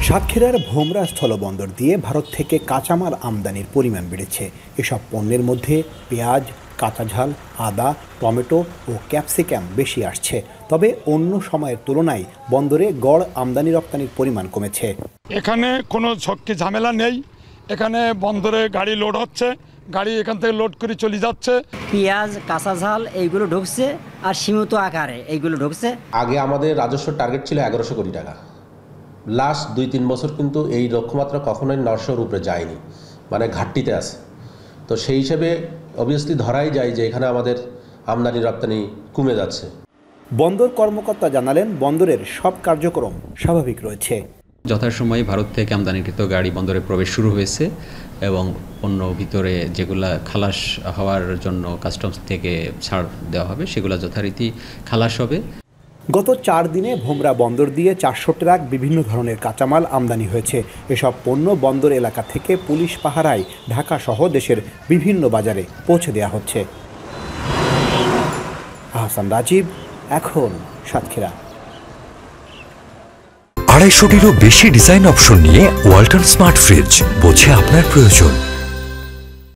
সাতক্ষীরার ভোমরা স্থলবন্দর দিয়ে ভারত থেকে কাঁচামাল আমদানির পরিমাণ বেড়েছে। এসব পণ্যের মধ্যে পেঁয়াজ, কাঁচা ঝাল, আদা, টমেটো ও ক্যাপসিকাম বেশি আসছে। তবে অন্য সময়ের তুলনায় বন্দরে গড় আমদানি রপ্তানির পরিমাণ কমেছে। এখানে কোনো ঝক্কি ঝামেলা নেই। এখানে বন্দরে গাড়ি লোড হচ্ছে, গাড়ি এখান থেকে লোড করে চলে যাচ্ছে। পেঁয়াজ, কাঁচা ঝাল এইগুলো ঢুকছে, আর সীমিত আকারে এইগুলো ঢুকছে। আগে আমাদের রাজস্ব টার্গেট ছিল 1100 কোটি টাকা। লাস্ট 2-3 বছর কিন্তু এই লক্ষ্যমাত্রা কখনোই 900-র উপরে যায়নি, মানে ঘাটতিতে আছে। তো সেই হিসেবে অবভিয়াসলি ধরাই যায় যে এখানে আমাদের আমদানি রপ্তানি কমে যাচ্ছে। বন্দর কর্মকর্তা জানালেন, বন্দরের সব কার্যক্রম স্বাভাবিক রয়েছে। যথাসময়ে ভারত থেকে আমদানিকৃত গাড়ি বন্দরে প্রবেশ শুরু হয়েছে এবং পণ্য ভিতরে যেগুলা খালাস হওয়ার জন্য কাস্টমস থেকে ছাড় দেওয়া হবে সেগুলো যথারীতি খালাস হবে। গত 4 দিনে ভোমরা বন্দর দিয়ে 400 ট্রাক বিভিন্ন ধরনের কাঁচামাল আমদানি হয়েছে। এসব পণ্য বন্দর এলাকা থেকে পুলিশ পাহারায় ঢাকা সহ দেশের বিভিন্ন বাজারে পৌঁছে দেওয়া হচ্ছে। আহসান রাজীব, এখন সাতক্ষীরা। 250-টিরও বেশি ডিজাইন অপশন নিয়ে ওয়ালটন স্মার্ট ফ্রিজ, বোঝে আপনার প্রয়োজন।